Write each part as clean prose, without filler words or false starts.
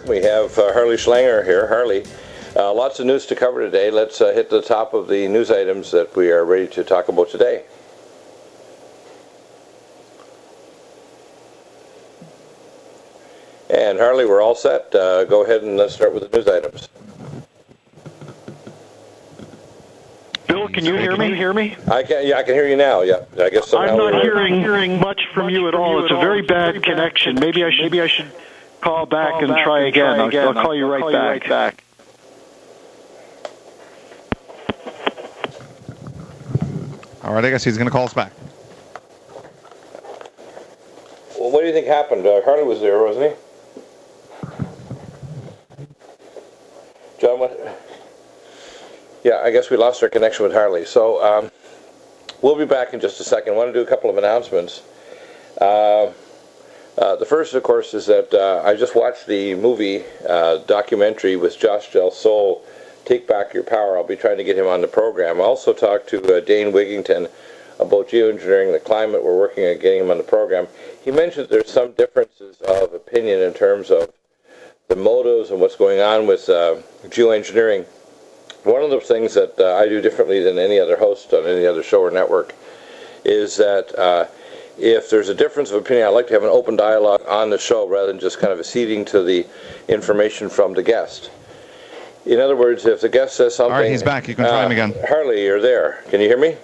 We have Harley Schlanger here. Harley, lots of news to cover today. Let's hit the top of the news items that we are ready to talk about today. And Harley, we're all set. Go ahead and let's start with the news items. Bill, can you hear me? I can hear you now. Yeah, I guess somehow I'm not hearing much from you at all. It's a very bad connection. Maybe I should call back and try again. I'll call you right back. All right, I guess he's going to call us back. Well, what do you think happened? Harley was there, wasn't he? John, what? Yeah, I guess we lost our connection with Harley. So we'll be back in just a second. I want to do a couple of announcements. The first, of course, is that I just watched the movie documentary with Josh Del Sol, Take Back Your Power. I'll be trying to get him on the program. I also talked to Dane Wigington about geoengineering the climate. We're working on getting him on the program. He mentioned there's some differences of opinion in terms of the motives and what's going on with geoengineering. One of the things that I do differently than any other host on any other show or network is that if there's a difference of opinion, I'd like to have an open dialogue on the show rather than just kind of acceding to the information from the guest. In other words, if the guest says something... All right, he's back. You can try him again. Harley, you're there. Can you hear me?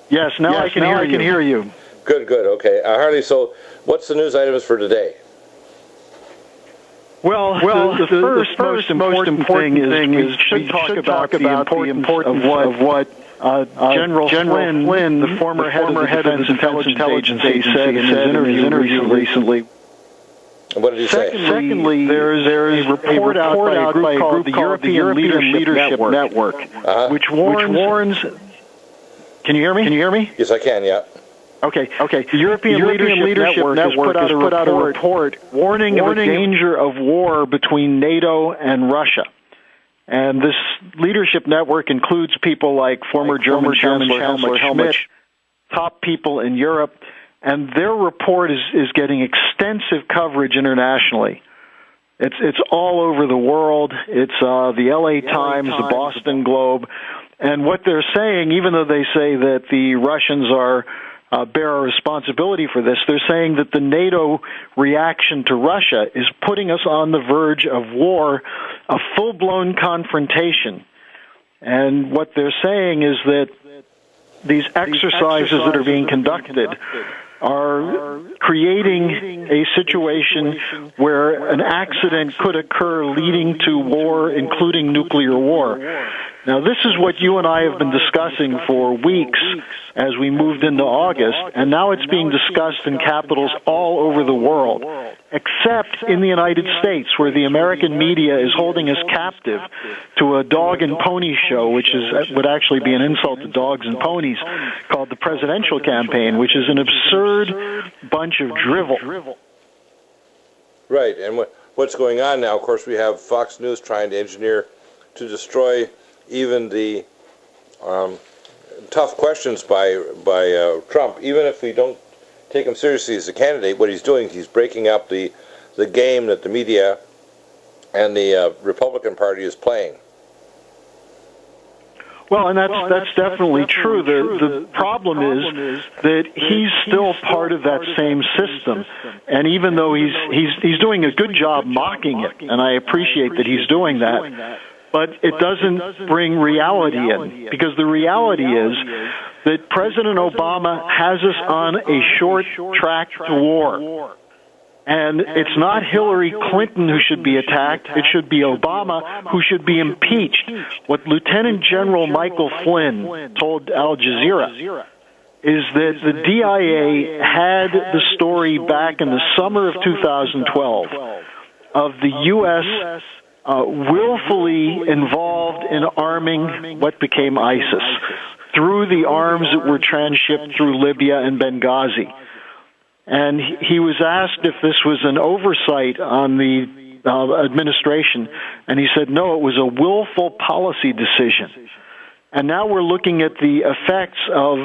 Yes, now I can hear you. Good, okay. Harley, so what's the news items for today? Well, the first most important thing is we should talk about the importance of what General Flynn, the former head of the Defense Intelligence Agency, said in his interview recently. What did he say? Secondly, there's a report out by a group called the European Leadership Network, which warns... Can you hear me? Yes, I can, yeah. Okay. The European Leadership Network has put out a report warning of the danger of war between NATO and Russia. And this leadership network includes people like former German Chancellor Helmut Schmidt, top people in Europe, and their report is getting extensive coverage internationally. It's all over the world. It's the LA Times, the Boston Globe, and what they're saying, even though they say that the Russians bear a responsibility for this, they're saying that the NATO reaction to Russia is putting us on the verge of war, a full-blown confrontation. And what they're saying is that these exercises that are being conducted are creating a situation where an accident could occur leading to war, including nuclear war. Now, this is what you and I have been discussing for weeks as we moved into August, and now it's being discussed in capitals all over the world, except in the United States, where the American media is holding us captive to a dog and pony show, which would actually be an insult to dogs and ponies, called the presidential campaign, which is an absurd bunch of drivel. Right, and what's going on now, of course, we have Fox News trying to engineer to destroy even the tough questions by Trump. Even if we don't take him seriously as a candidate, what he's doing, he's breaking up the game that the media and the Republican Party is playing. Well, and that's definitely true. The problem is that he's still part of that same system, and even though he's doing a good job mocking it, and I appreciate that he's doing that, but it doesn't bring reality in, because the reality is that President Obama has us on a short track to war. And it's not Hillary Clinton who should be attacked. It should be Obama who should be impeached. What Lieutenant General Michael Flynn told Al Jazeera is that the DIA had the story back in the summer of 2012 of the U.S. Willfully involved in arming what became ISIS through the arms that were transshipped through Libya and Benghazi. And he was asked if this was an oversight on the administration, and he said, no, it was a willful policy decision. And now we're looking at the effects of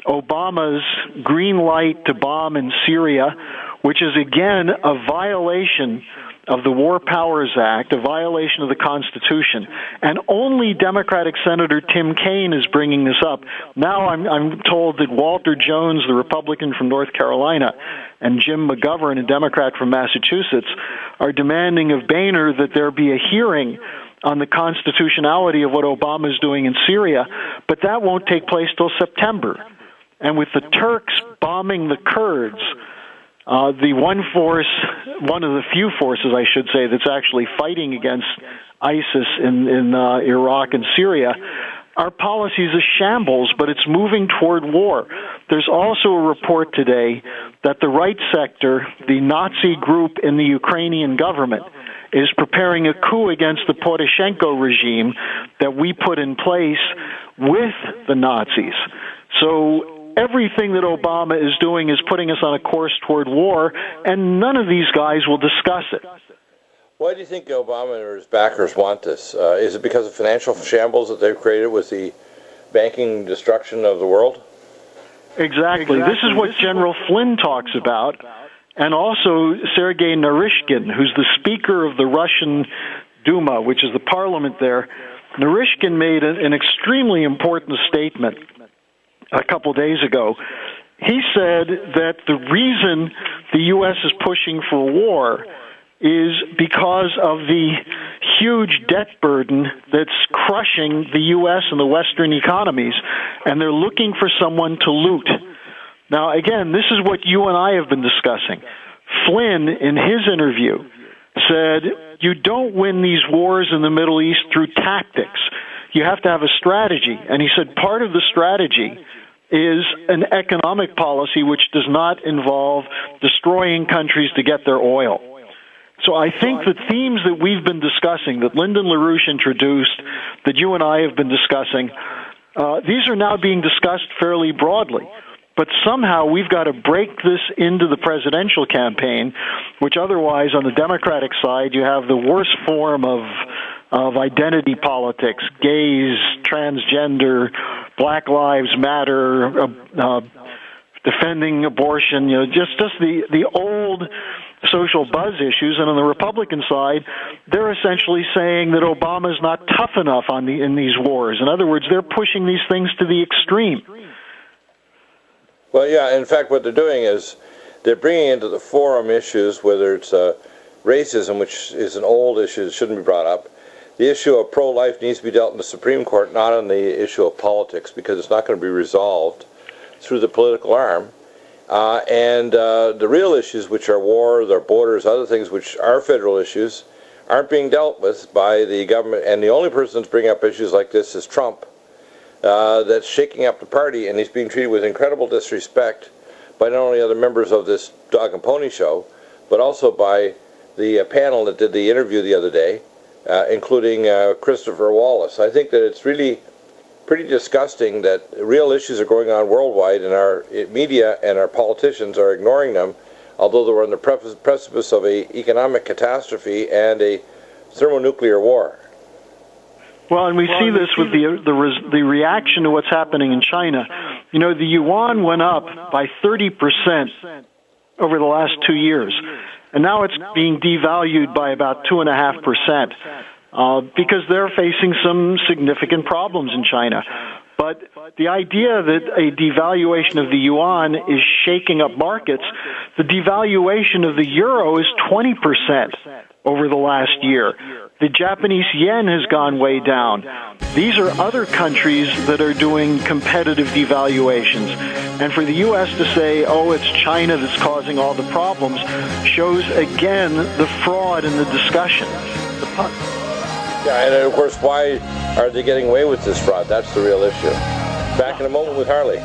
Obama's green light to bomb in Syria, which is, again, a violation of the War Powers Act, a violation of the Constitution, and only Democratic Senator Tim Kaine is bringing this up. Now I'm told that Walter Jones, the Republican from North Carolina, and Jim McGovern, a Democrat from Massachusetts, are demanding of Boehner that there be a hearing on the constitutionality of what Obama is doing in Syria, but that won't take place till September. And with the Turks bombing the Kurds, the one of the few forces, I should say, that's actually fighting against ISIS in Iraq and Syria, our policy is a shambles, but it's moving toward war. There's also a report today that the right sector, the Nazi group in the Ukrainian government, is preparing a coup against the Poroshenko regime that we put in place with the Nazis. So everything that Obama is doing is putting us on a course toward war, and none of these guys will discuss it. Why do you think Obama or his backers want this? Is it because of financial shambles that they've created with the banking destruction of the world? Exactly. This is what General Flynn talks about, and also Sergei Narishkin, who's the Speaker of the Russian Duma, which is the parliament there. Narishkin made an extremely important statement a couple days ago. He said that the reason the U.S. is pushing for war is because of the huge debt burden that's crushing the U.S. and the Western economies, and they're looking for someone to loot. Now, again, this is what you and I have been discussing. Flynn, in his interview, said, you don't win these wars in the Middle East through tactics. You have to have a strategy. And he said part of the strategy is an economic policy which does not involve destroying countries to get their oil. So I think the themes that we've been discussing, that Lyndon LaRouche introduced, that you and I have been discussing, these are now being discussed fairly broadly. But somehow we've got to break this into the presidential campaign, which otherwise on the Democratic side you have the worst form of identity politics, gays, transgender, Black Lives Matter, defending abortion, just the old social buzz issues. And on the Republican side, they're essentially saying that Obama's not tough enough in these wars. In other words, they're pushing these things to the extreme. Well, yeah, in fact, what they're doing is they're bringing into the forum issues, whether it's racism, which is an old issue that shouldn't be brought up. The issue of pro-life needs to be dealt in the Supreme Court, not on the issue of politics, because it's not going to be resolved through the political arm. And the real issues, which are war, their borders, other things which are federal issues, aren't being dealt with by the government. And the only person that's bringing up issues like this is Trump. That's shaking up the party, and he's being treated with incredible disrespect by not only other members of this dog and pony show, but also by the panel that did the interview the other day, including Christopher Wallace. I think that it's really pretty disgusting that real issues are going on worldwide, and our media and our politicians are ignoring them, although they're on the precipice of an economic catastrophe and a thermonuclear war. Well, and we see this with the reaction to what's happening in China. The yuan went up by 30% over the last 2 years, and now it's being devalued by about 2.5%. Because they're facing some significant problems in China. But the idea that a devaluation of the yuan is shaking up markets, the devaluation of the euro is 20% over the last year. The Japanese yen has gone way down. These are other countries that are doing competitive devaluations. And for the U.S. to say, oh, it's China that's causing all the problems, shows again the fraud in the discussion. Yeah, and of course, why are they getting away with this fraud? That's the real issue. Back in a moment with Harley.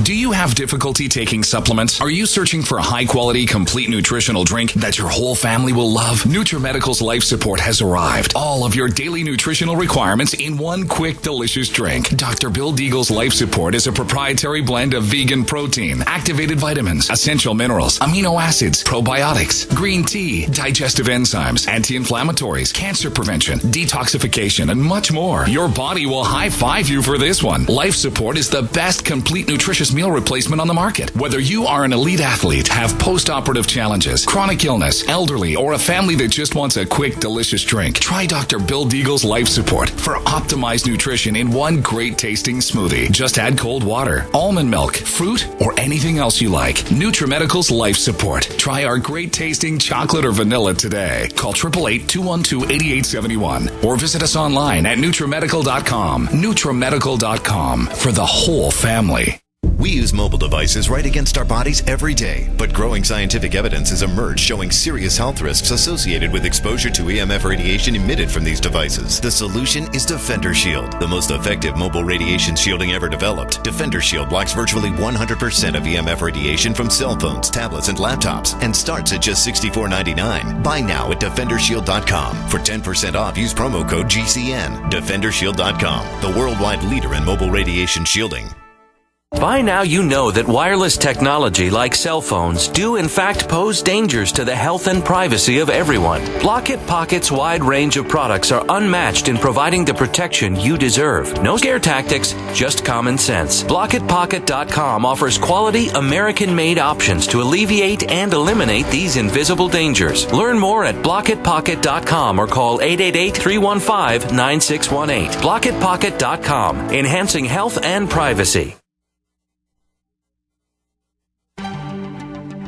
Do you have have difficulty taking supplements? Are you searching for a high-quality, complete nutritional drink that your whole family will love? Nutrimedical's Life Support has arrived. All of your daily nutritional requirements in one quick, delicious drink. Dr. Bill Deagle's Life Support is a proprietary blend of vegan protein, activated vitamins, essential minerals, amino acids, probiotics, green tea, digestive enzymes, anti-inflammatories, cancer prevention, detoxification, and much more. Your body will high-five you for this one. Life Support is the best complete nutritious meal replacement on the market. Whether you are an elite athlete, have post-operative challenges, chronic illness, elderly, or a family that just wants a quick, delicious drink, try Dr. Bill Deagle's Life Support for optimized nutrition in one great tasting smoothie. Just add cold water, almond milk, fruit, or anything else you like. Nutrimedical's Life Support. Try our great tasting chocolate or vanilla today. Call 888-212-8871 or visit us online at Nutrimedical.com. Nutrimedical.com for the whole family. We use mobile devices right against our bodies every day, but growing scientific evidence has emerged showing serious health risks associated with exposure to EMF radiation emitted from these devices. The solution is Defender Shield, the most effective mobile radiation shielding ever developed. Defender Shield blocks virtually 100% of EMF radiation from cell phones, tablets, and laptops, and starts at just $64.99. Buy now at DefenderShield.com. For 10% off, use promo code GCN. DefenderShield.com, the worldwide leader in mobile radiation shielding. By now you know that wireless technology like cell phones do in fact pose dangers to the health and privacy of everyone. Blockit Pocket's wide range of products are unmatched in providing the protection you deserve. No scare tactics, just common sense. BlockitPocket.com offers quality American-made options to alleviate and eliminate these invisible dangers. Learn more at BlockitPocket.com or call 888-315-9618. BlockitPocket.com, enhancing health and privacy.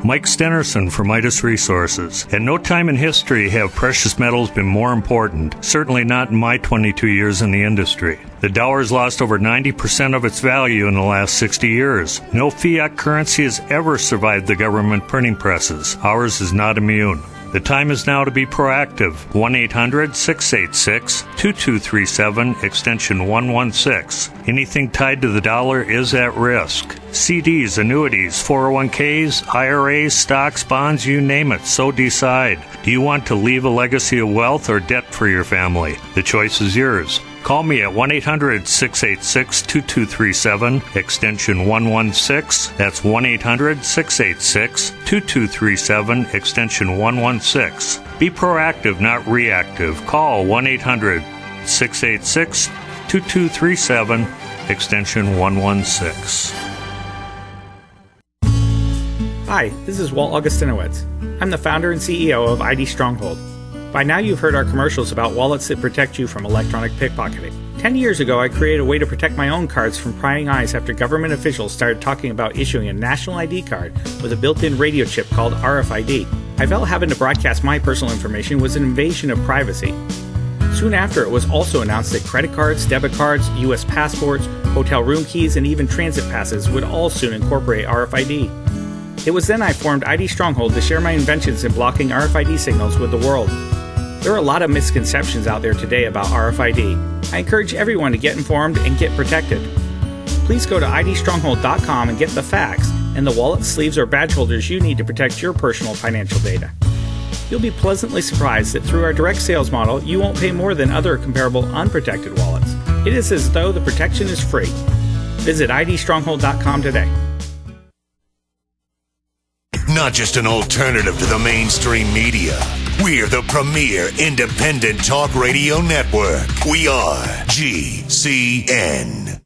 Mike Stenerson from Midas Resources. At no time in history have precious metals been more important, certainly not in my 22 years in the industry. The dollar has lost over 90% of its value in the last 60 years. No fiat currency has ever survived the government printing presses. Ours is not immune. The time is now to be proactive. 1-800-686-2237, extension 116. Anything tied to the dollar is at risk. CDs, annuities, 401ks, IRAs, stocks, bonds, you name it, so decide. Do you want to leave a legacy of wealth or debt for your family? The choice is yours. Call me at 1-800-686-2237, extension 116. That's 1-800-686-2237, extension 116. Be proactive, not reactive. Call 1-800-686-2237, extension 116. Hi, this is Walt Augustinowitz. I'm the founder and CEO of ID Stronghold. By now you've heard our commercials about wallets that protect you from electronic pickpocketing. 10 years ago, I created a way to protect my own cards from prying eyes after government officials started talking about issuing a national ID card with a built-in radio chip called RFID. I felt having to broadcast my personal information was an invasion of privacy. Soon after, it was also announced that credit cards, debit cards, U.S. passports, hotel room keys, and even transit passes would all soon incorporate RFID. It was then I formed ID Stronghold to share my inventions in blocking RFID signals with the world. There are a lot of misconceptions out there today about RFID. I encourage everyone to get informed and get protected. Please go to idstronghold.com and get the facts and the wallet, sleeves, or badge holders you need to protect your personal financial data. You'll be pleasantly surprised that through our direct sales model, you won't pay more than other comparable unprotected wallets. It is as though the protection is free. Visit idstronghold.com today. Not just an alternative to the mainstream media. We're the premier independent talk radio network. We are GCN.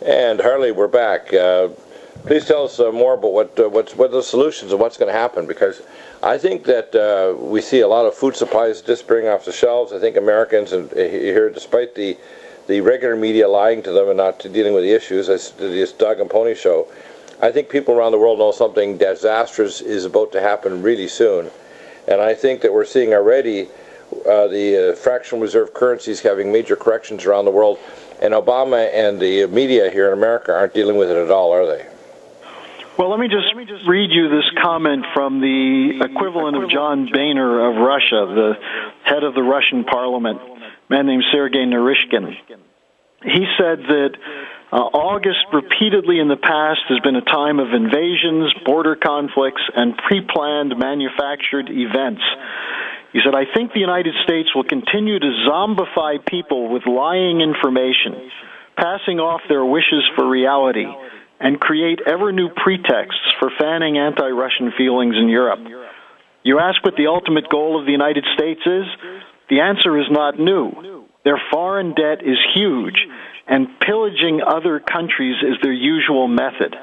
And Harley, we're back. Please tell us more about what the solutions and what's going to happen, because I think that we see a lot of food supplies disappearing off the shelves. I think Americans, and here, despite the the regular media lying to them and not dealing with the issues, as this dog and pony show. I think people around the world know something disastrous is about to happen really soon. And I think that we're seeing already the fractional reserve currencies having major corrections around the world. And Obama and the media here in America aren't dealing with it at all, are they? Well, let me just read you this comment from the equivalent of John Boehner of Russia, the head of the Russian parliament, a man named Sergei Narishkin. He said that August repeatedly in the past has been a time of invasions, border conflicts, and pre-planned manufactured events. He said, I think the United States will continue to zombify people with lying information, passing off their wishes for reality, and create ever new pretexts for fanning anti-Russian feelings in Europe. You ask what the ultimate goal of the United States is? The answer is not new. Their foreign debt is huge, and pillaging other countries is their usual method.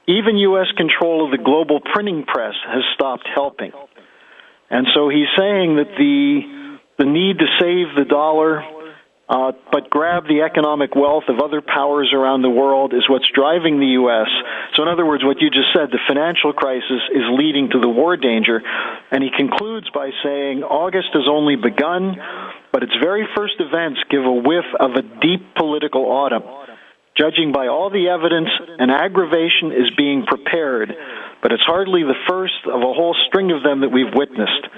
Even U.S. control of the global printing press has stopped helping. And so he's saying that the need to save the dollar but grab the economic wealth of other powers around the world is what's driving the U.S. So in other words, what you just said, the financial crisis is leading to the war danger. And he concludes by saying, August has only begun, but its very first events give a whiff of a deep political autumn. Judging by all the evidence, an aggravation is being prepared, but it's hardly the first of a whole string of them that we've witnessed.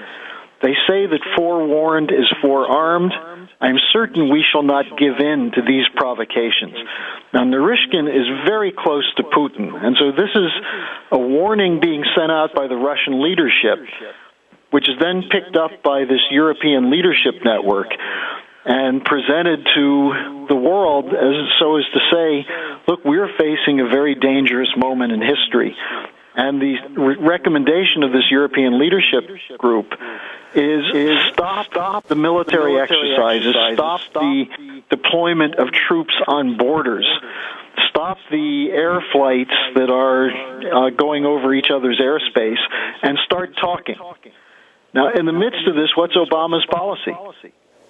They say that forewarned is forearmed. I am certain we shall not give in to these provocations. Now, Narishkin is very close to Putin, and so this is a warning being sent out by the Russian leadership, which is then picked up by this European leadership network and presented to the world as so as to say, look, we're facing a very dangerous moment in history. And the recommendation of this European leadership group is stop the military exercises, stop the deployment of troops on borders, stop the air flights that are going over each other's airspace, and start talking. Now, in the midst of this, what's Obama's policy?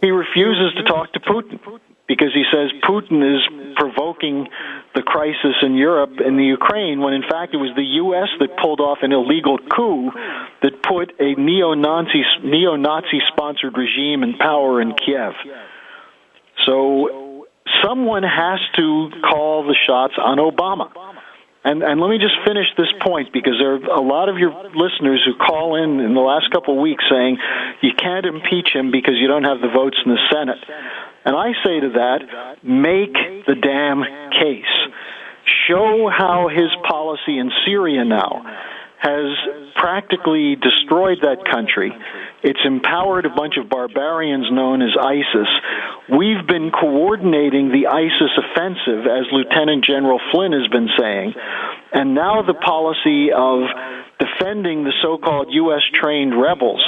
He refuses to talk to Putin because he says Putin is provoking the crisis in Europe and the Ukraine, when in fact it was the U.S. that pulled off an illegal coup that put a neo-Nazi-sponsored regime in power in Kiev. So someone has to call the shots on Obama. And let me just finish this point, because there are a lot of your listeners who call in the last couple of weeks saying you can't impeach him because you don't have the votes in the Senate. And I say to that, make the damn case. Show how his policy in Syria now has practically destroyed that country. It's empowered a bunch of barbarians known as ISIS. We've been coordinating the ISIS offensive, as Lieutenant General Flynn has been saying, and now the policy of defending the so-called U.S.-trained rebels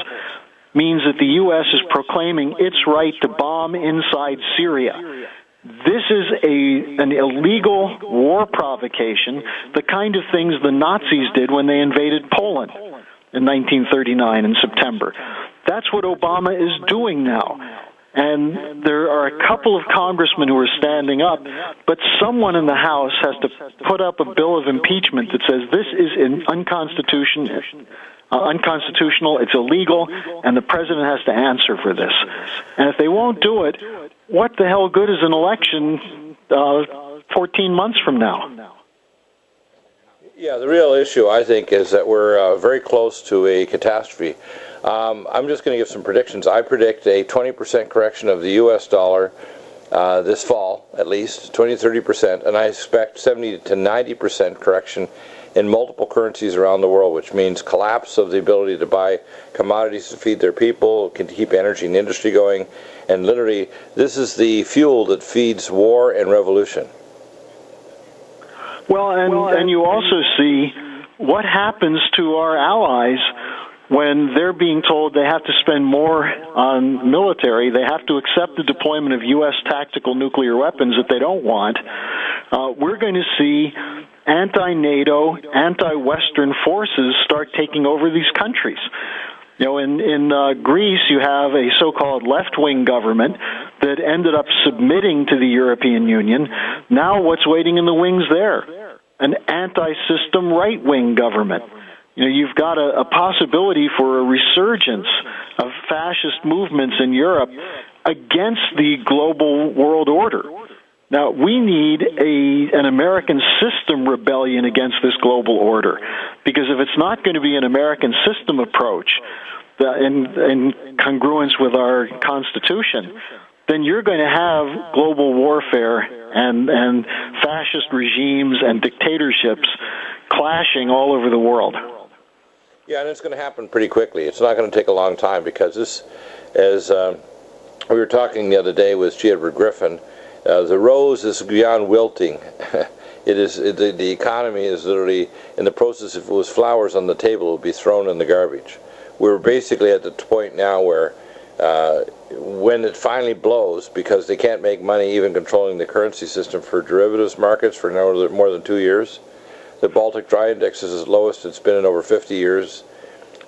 means that the U.S. is proclaiming its right to bomb inside Syria. This is an illegal war provocation, the kind of things the Nazis did when they invaded Poland in 1939 in September. That's what Obama is doing now. And there are a couple of congressmen who are standing up, but someone in the House has to put up a bill of impeachment that says this is unconstitutional, it's illegal, and the president has to answer for this. And if they won't do it, what the hell good is an election 14 months from now? Yeah, the real issue, I think, is that we're very close to a catastrophe. I'm just going to give some predictions. I predict a 20% correction of the U.S. dollar this fall, at least, 20-30%, and I expect 70 to 90% correction in multiple currencies around the world, which means collapse of the ability to buy commodities to feed their people, can keep energy and industry going, and literally, this is the fuel that feeds war and revolution. Well, and you also see what happens to our allies when they're being told they have to spend more on military, they have to accept the deployment of U.S. tactical nuclear weapons that they don't want. We're going to see anti-NATO, anti-Western forces start taking over these countries. You know, in Greece, you have a so-called left-wing government that that ended up submitting to the European Union. Now what's waiting in the wings there? An anti-system right-wing government. You've got a possibility for a resurgence of fascist movements in Europe against the global world order. Now, we need an American system rebellion against this global order, because if it's not going to be an American system approach in congruence with our Constitution, then you're going to have global warfare and fascist regimes and dictatorships clashing all over the world. Yeah, and it's going to happen pretty quickly. It's not going to take a long time, because this, as we were talking the other day with G. Edward Griffin, the rose is beyond wilting. The economy is literally in the process. If it was flowers on the table, it would be thrown in the garbage. We're basically at the point now where when it finally blows, because they can't make money even controlling the currency system for derivatives markets for now more than 2 years. The Baltic Dry Index is the lowest it's been in over 50 years.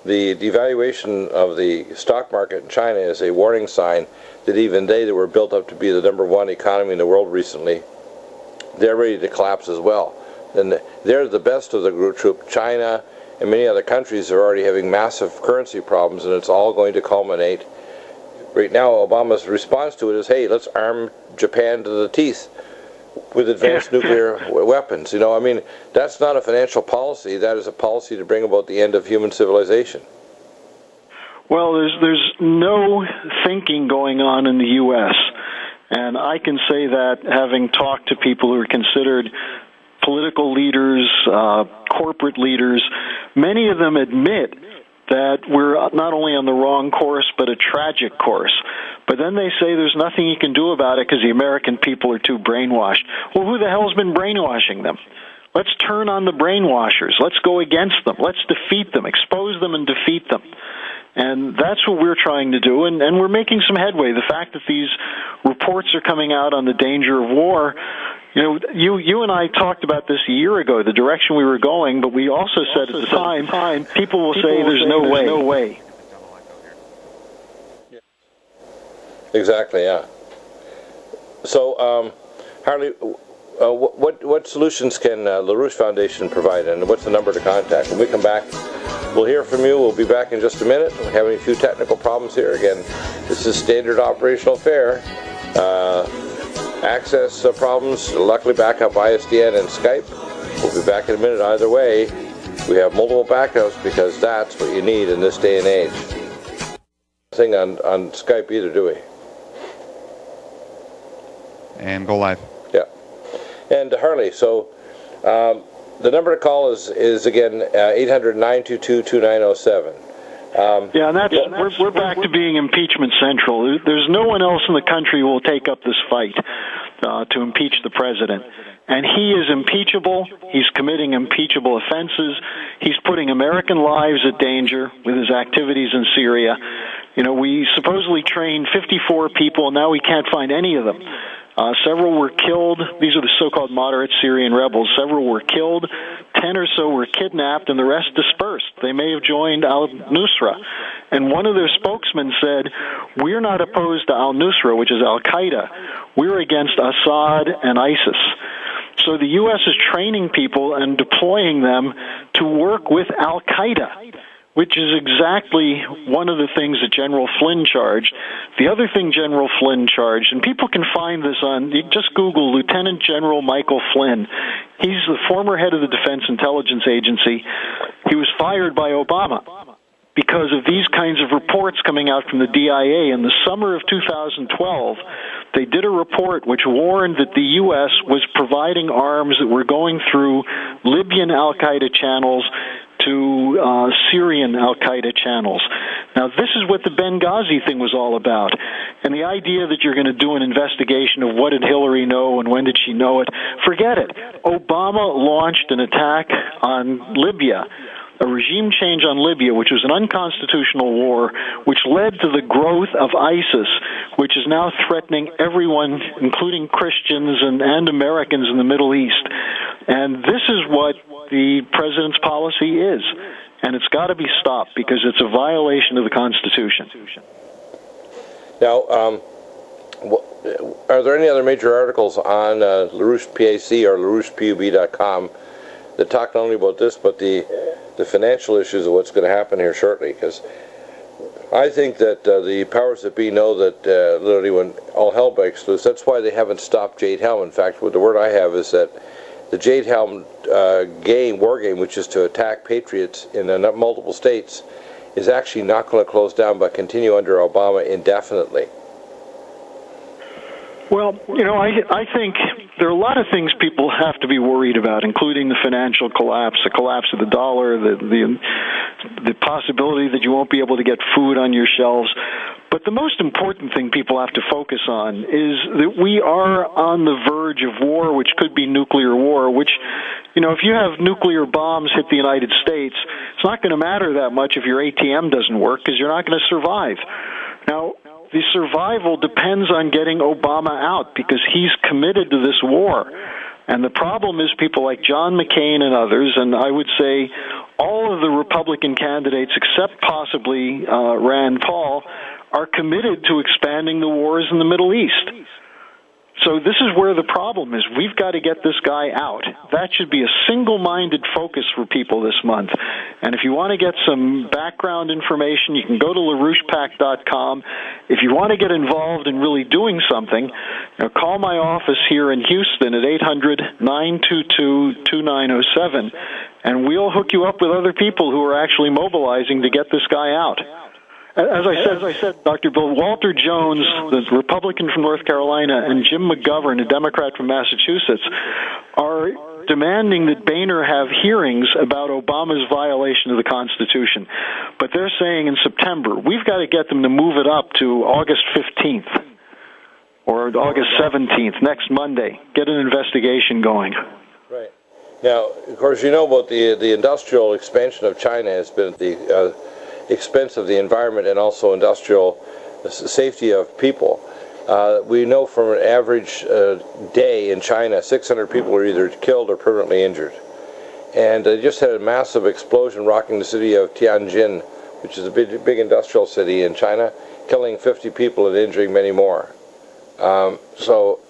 The devaluation of the stock market in China is a warning sign that even they that were built up to be the #1 economy in the world recently, they're ready to collapse as well. And they're the best of the group troop. China and many other countries are already having massive currency problems, and it's all going to culminate. Right now, Obama's response to it is, hey, let's arm Japan to the teeth with advanced nuclear weapons. That's not a financial policy. That is a policy to bring about the end of human civilization. Well, there's no thinking going on in the U.S., and I can say that having talked to people who are considered political leaders, corporate leaders, many of them admit that we're not only on the wrong course, but a tragic course. But then they say there's nothing you can do about it because the American people are too brainwashed. Well, who the hell's been brainwashing them? Let's turn on the brainwashers. Let's go against them. Let's defeat them, expose them and defeat them. And that's what we're trying to do, and we're making some headway. The fact that these reports are coming out on the danger of war, you and I talked about this a year ago, the direction we were going, but we also said at the time, people will say there's no way. Exactly, yeah. So, Harley, what solutions can LaRouche Foundation provide, and what's the number to contact? When we come back, we'll hear from you. We'll be back in just a minute. We're having a few technical problems here. Again, this is standard operational fare. Access problems, luckily back up ISDN and Skype. We'll be back in a minute either way. We have multiple backups because that's what you need in this day and age. Thing on Skype either, do we? And go live. Yeah. And Harley, so the number to call is again 800-922-2907. Yeah, and we're back to being impeachment central. There's no one else in the country who will take up this fight to impeach the president. And he is impeachable. He's committing impeachable offenses. He's putting American lives at danger with his activities in Syria. We supposedly trained 54 people, and now we can't find any of them. Several were killed. These are the so-called moderate Syrian rebels. Several were killed. 10 or so were kidnapped, and the rest dispersed. They may have joined al-Nusra. And one of their spokesmen said, we're not opposed to al-Nusra, which is al-Qaeda. We're against Assad and ISIS. So the U.S. is training people and deploying them to work with al-Qaeda, which is exactly one of the things that General Flynn charged. The other thing General Flynn charged, and people can find this you just Google Lieutenant General Michael Flynn. He's the former head of the Defense Intelligence Agency. He was fired by Obama because of these kinds of reports coming out from the DIA. In the summer of 2012, they did a report which warned that the U.S. was providing arms that were going through Libyan al-Qaeda channels to Syrian al-Qaeda channels. Now, this is what the Benghazi thing was all about. And the idea that you're going to do an investigation of what did Hillary know and when did she know it, forget it. Obama launched an attack on Libya, a regime change on Libya, which was an unconstitutional war, which led to the growth of ISIS, which is now threatening everyone, including Christians and Americans in the Middle East. And this is what the president's policy is. And it's got to be stopped because it's a violation of the Constitution. Now, Are there any other major articles on LaRouche PAC or LaRouchePUB.com that talk not only about this, but the financial issues of what's going to happen here shortly? Because I think that the powers that be know that literally when all hell breaks loose, that's why they haven't stopped Jade Helm. In fact, what the word I have is that the Jade Helm war game, which is to attack patriots in multiple states, is actually not going to close down but continue under Obama indefinitely. Well, I think there are a lot of things people have to be worried about, including the financial collapse, the collapse of the dollar, the possibility that you won't be able to get food on your shelves. But the most important thing people have to focus on is that we are on the verge of war, which could be nuclear war, which, if you have nuclear bombs hit the United States, it's not going to matter that much if your ATM doesn't work because you're not going to survive. Now, the survival depends on getting Obama out because he's committed to this war. And the problem is people like John McCain and others, and I would say all of the Republican candidates except possibly Rand Paul, are committed to expanding the wars in the Middle East. So this is where the problem is. We've got to get this guy out. That should be a single-minded focus for people this month. And if you want to get some background information, you can go to LaRouchePAC.com. If you want to get involved in really doing something, call my office here in Houston at 800-922-2907, and we'll hook you up with other people who are actually mobilizing to get this guy out. As I said, Dr. Bill, Walter Jones, the Republican from North Carolina, and Jim McGovern, a Democrat from Massachusetts, are demanding that Boehner have hearings about Obama's violation of the Constitution. But they're saying in September, we've got to get them to move it up to August 15th or August 17th, next Monday. Get an investigation going. Right. Now, of course, about the industrial expansion of China has been at the expense of the environment and also industrial safety of people. We know from an average day in China, 600 people were either killed or permanently injured. And they just had a massive explosion rocking the city of Tianjin, which is a big industrial city in China, killing 50 people and injuring many more. So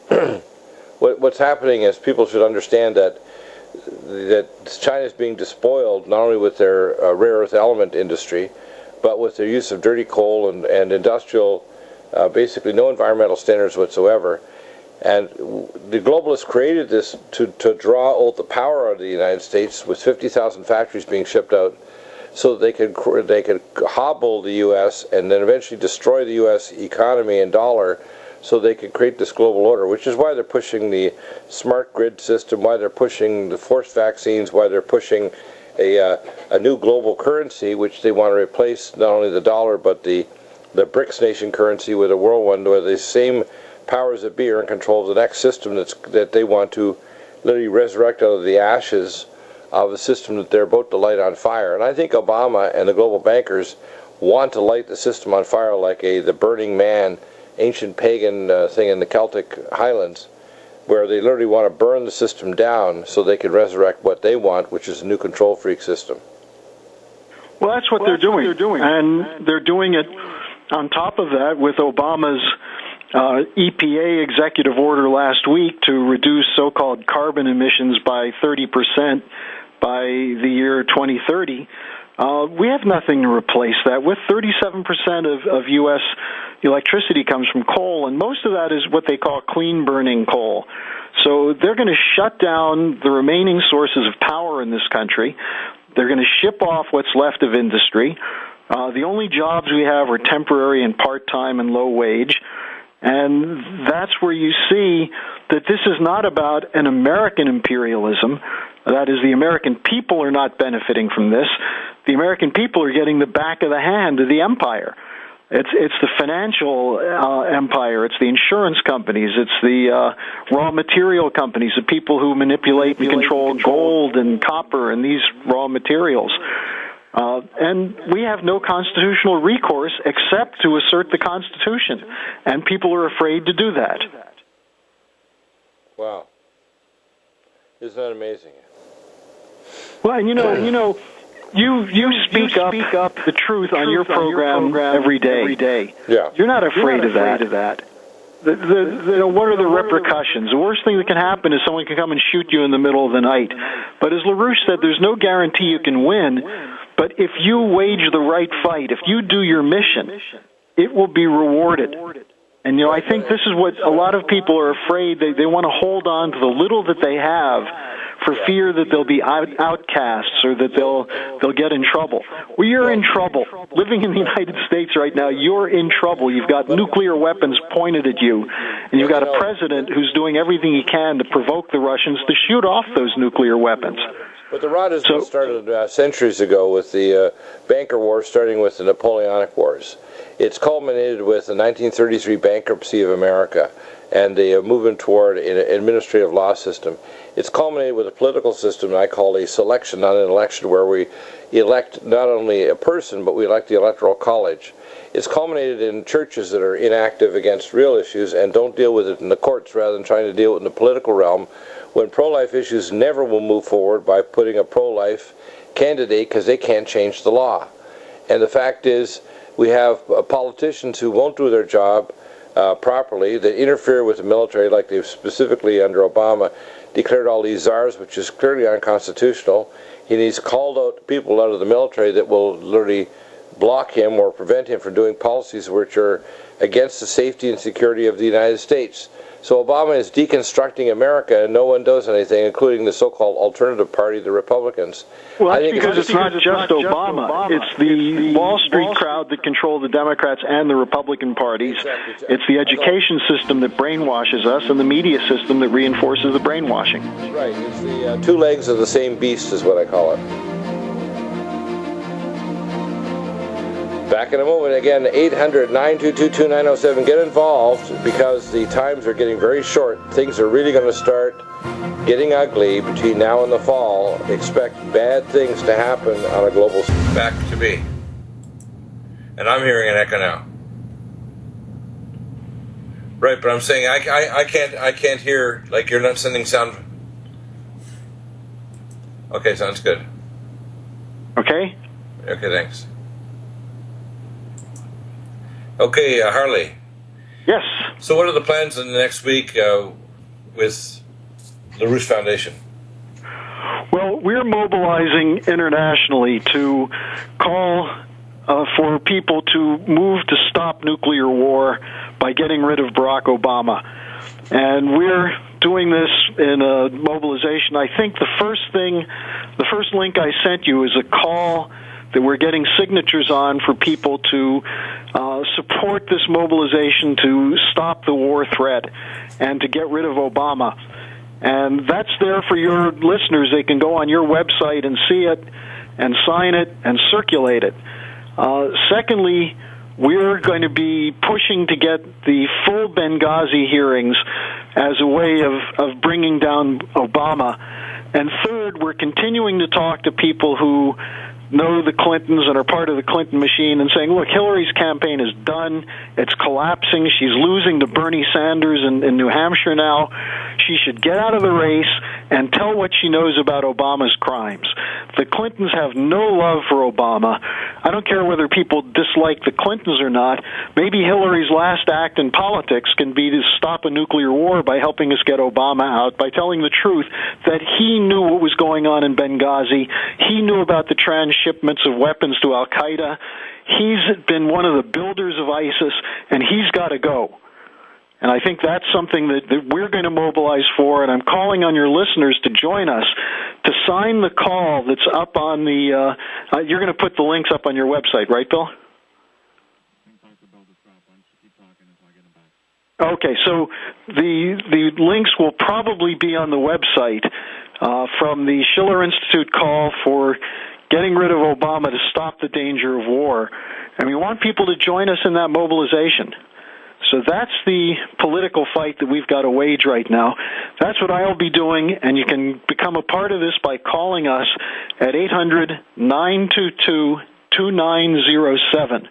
what's happening is people should understand that China is being despoiled not only with their rare earth element industry, but with their use of dirty coal and industrial, basically no environmental standards whatsoever. And the globalists created this to draw out the power out of the United States with 50,000 factories being shipped out so that they could hobble the U.S. and then eventually destroy the U.S. economy and dollar so they could create this global order, which is why they're pushing the smart grid system, why they're pushing the forced vaccines, why they're pushing a new global currency, which they want to replace not only the dollar but the BRICS nation currency with a world one, where the same powers that be are in control of the next system that they want to literally resurrect out of the ashes of a system that they're about to light on fire. And I think Obama and the global bankers want to light the system on fire like the Burning Man, ancient pagan thing in the Celtic Highlands, where they literally want to burn the system down so they can resurrect what they want, which is a new control freak system. Well, that's what they're doing. And they're doing it on top of that with Obama's EPA executive order last week to reduce so-called carbon emissions by 30% by the year 2030. We have nothing to replace that with. 37% of U.S. electricity comes from coal, and most of that is what they call clean-burning coal. So they're going to shut down the remaining sources of power in this country. They're going to ship off what's left of industry. The only jobs we have are temporary and part-time and low-wage. And that's where you see that this is not about an American imperialism. That is, the American people are not benefiting from this. The American people are getting the back of the hand of the empire. It's the financial empire. It's the insurance companies. It's the raw material companies, the people who manipulate and control gold and copper and these raw materials. And we have no constitutional recourse except to assert the Constitution, and people are afraid to do that. Wow. Isn't that amazing? Well, and you speak up the truth on your program every day. Yeah. You're not afraid of that. what are the repercussions? The worst thing that can happen is someone can come and shoot you in the middle of the night. But as LaRouche said, there's no guarantee you can win. But if you wage the right fight, if you do your mission, it will be rewarded. And, I think this is what a lot of people are afraid. They want to hold on to the little that they have for fear that they'll be outcasts or that they'll get in trouble. Well, you're in trouble. Living in the United States right now, you're in trouble. You've got nuclear weapons pointed at you, and you've got a president who's doing everything he can to provoke the Russians to shoot off those nuclear weapons. But the rot has been started centuries ago with the banker wars, starting with the Napoleonic Wars. It's culminated with the 1933 bankruptcy of America and the movement toward an administrative law system. It's culminated with a political system I call a selection, not an election, where we elect not only a person, but we elect the Electoral College. It's culminated in churches that are inactive against real issues and don't deal with it in the courts rather than trying to deal with it in the political realm, when pro-life issues never will move forward by putting a pro-life candidate because they can't change the law. And the fact is, we have politicians who won't do their job properly, that interfere with the military, like they've specifically under Obama declared all these czars, which is clearly unconstitutional. He's called out people out of the military that will literally block him or prevent him from doing policies which are against the safety and security of the United States. So Obama is deconstructing America, and no one does anything, including the so-called alternative party, the Republicans. Well, that's because it's not just Obama. It's the Wall Street crowd that control the Democrats and the Republican parties. It's the education system that brainwashes us and the media system that reinforces the brainwashing. Right. It's the two legs of the same beast is what I call it. Back in a moment. Again, 800-922-2907. Get involved because the times are getting very short. Things are really going to start getting ugly between now and the fall. Expect bad things to happen on a global scale. Back to me. And I'm hearing an echo now. Right, but I'm saying I can't hear, like you're not sending sound. Okay, sounds good. Okay. Okay, thanks. Okay, Harley. Yes. So what are the plans in the next week with LaRouche Foundation? Well, we're mobilizing internationally to call for people to move to stop nuclear war by getting rid of Barack Obama. And we're doing this in a mobilization. I think the first link I sent you is a call that we're getting signatures on for people to support this mobilization to stop the war threat and to get rid of Obama. And that's there for your listeners. They can go on your website and see it and sign it and circulate it. Secondly, we're going to be pushing to get the full Benghazi hearings as a way of bringing down Obama. And third, we're continuing to talk to people who know the Clintons and are part of the Clinton machine and saying, look, Hillary's campaign is done. It's collapsing. She's losing to Bernie Sanders in New Hampshire now. She should get out of the race and tell what she knows about Obama's crimes. The Clintons have no love for Obama. I don't care whether people dislike the Clintons or not. Maybe Hillary's last act in politics can be to stop a nuclear war by helping us get Obama out, by telling the truth that he knew what was going on in Benghazi. He knew about the transshipments of weapons to Al-Qaeda. He's been one of the builders of ISIS, and he's got to go. And I think that's something that we're going to mobilize for, and I'm calling on your listeners to join us to sign the call that's up on the you're going to put the links up on your website, right, Bill? Okay, so the links will probably be on the website from the Schiller Institute call for getting rid of Obama to stop the danger of war. And we want people to join us in that mobilization. So that's the political fight that we've got to wage right now. That's what I'll be doing, and you can become a part of this by calling us at 800-922-2907.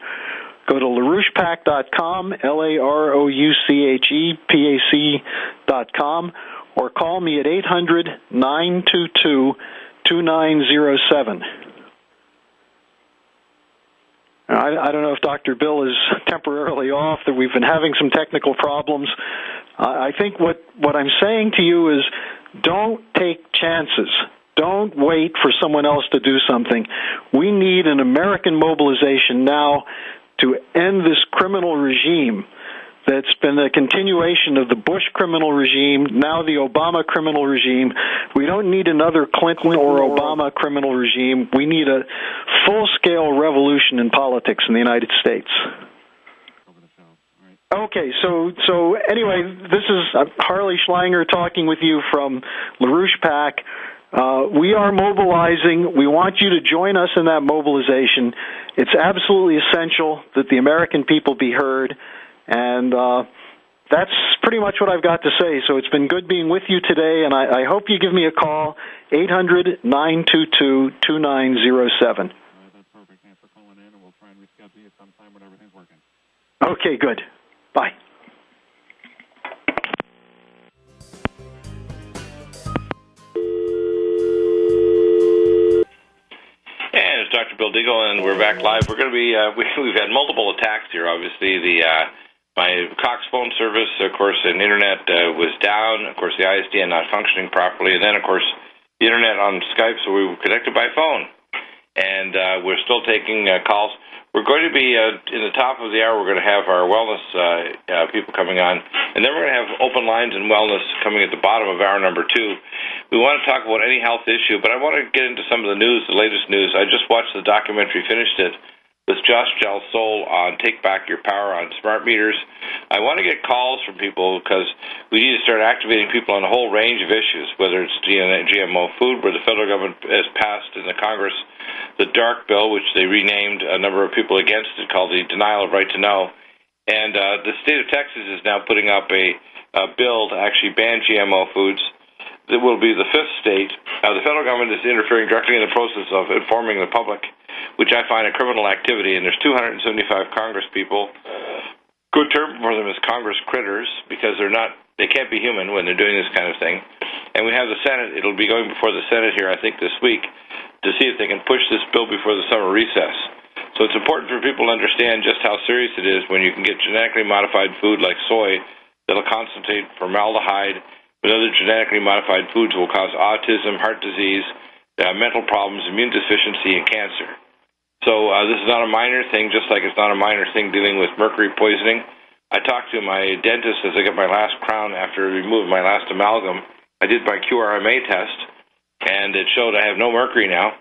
Go to LaRouchePAC.com, LaRouchePAC.com, or call me at 800-922-2907. I don't know if Dr. Bill is temporarily off, that we've been having some technical problems. I think what I'm saying to you is don't take chances. Don't wait for someone else to do something. We need an American mobilization now to end this criminal regime that's been a continuation of the Bush criminal regime, now the Obama criminal regime. We don't need another Clinton or Obama criminal regime. We need a full-scale revolution in politics in the United States. Okay, so anyway, this is Harley Schlanger talking with you from LaRouche PAC. We are mobilizing. We want you to join us in that mobilization. It's absolutely essential that the American people be heard. And that's pretty much what I've got to say. So it's been good being with you today, and I hope you give me a call, 800-922-2907. That's perfect. Thanks for calling in, and we'll try and reschedule you sometime when everything's working. Okay, good. Bye. And it's Dr. Bill Deagle, and we're back live. We're going to be, we've had multiple attacks here, obviously. My Cox phone service, of course, and internet was down. Of course, the ISDN not functioning properly. And then, of course, the internet on Skype, so we were connected by phone. And we're still taking calls. We're going to be, in the top of the hour, we're going to have our wellness people coming on. And then we're going to have open lines and wellness coming at the bottom of hour number 2. We want to talk about any health issue, but I want to get into some of the news, the latest news. I just watched the documentary, finished it, with Josh Del Sol on Take Back Your Power on smart meters. I want to get calls from people because we need to start activating people on a whole range of issues, whether it's GMO food, where the federal government has passed in the Congress the DARK bill, which they renamed a number of people against it, called the Denial of Right to Know. And the state of Texas is now putting up a bill to actually ban GMO foods. It will be the 5th state. The federal government is interfering directly in the process of informing the public, which I find a criminal activity, and there's 275 Congress people. Good term for them is Congress critters, because they can't be human when they're doing this kind of thing. And we have the Senate. It'll be going before the Senate here, I think, this week, to see if they can push this bill before the summer recess. So it's important for people to understand just how serious it is when you can get genetically modified food like soy that'll concentrate formaldehyde, but other genetically modified foods will cause autism, heart disease, mental problems, immune deficiency, and cancer. So this is not a minor thing, just like it's not a minor thing dealing with mercury poisoning. I talked to my dentist as I got my last crown after I removed my last amalgam. I did my QRMA test, and it showed I have no mercury now.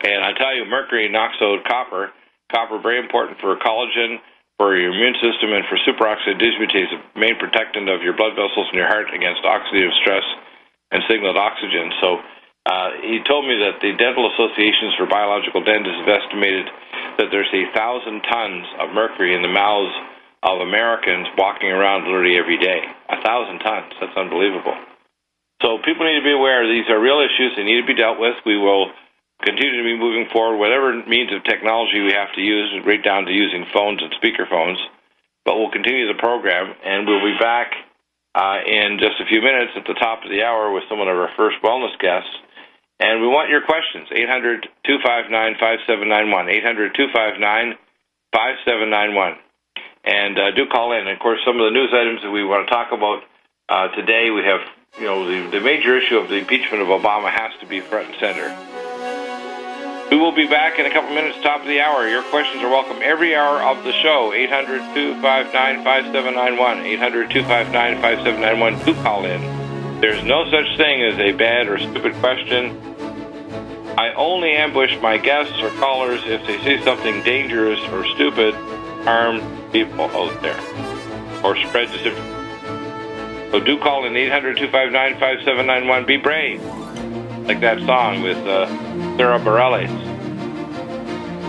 And I tell you, mercury knocks out copper. Copper, very important for collagen, for your immune system, and for superoxide dismutase, the main protectant of your blood vessels in your heart against oxidative stress and signaled oxygen. So he told me that the dental associations for biological dentists have estimated that there's 1,000 tons of mercury in the mouths of Americans walking around literally every day. 1,000 tons. That's unbelievable. So people need to be aware these are real issues. They need to be dealt with. We will continue to be moving forward, whatever means of technology we have to use, right down to using phones and speakerphones. But we'll continue the program, and we'll be back in just a few minutes at the top of the hour with some of our first wellness guests. And we want your questions, 800-259-5791, 800-259-5791. And do call in. And, of course, some of the news items that we want to talk about today, we have, the major issue of the impeachment of Obama has to be front and center. We will be back in a couple minutes, top of the hour. Your questions are welcome every hour of the show, 800-259-5791, 800-259-5791. Do call in. There's no such thing as a bad or stupid question. I only ambush my guests or callers if they say something dangerous or stupid, harm people out there, or spread disinformation. So do call in 800-259-5791. Be brave. Like that song with Sarah Bareilles.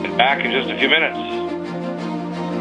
And back in just a few minutes.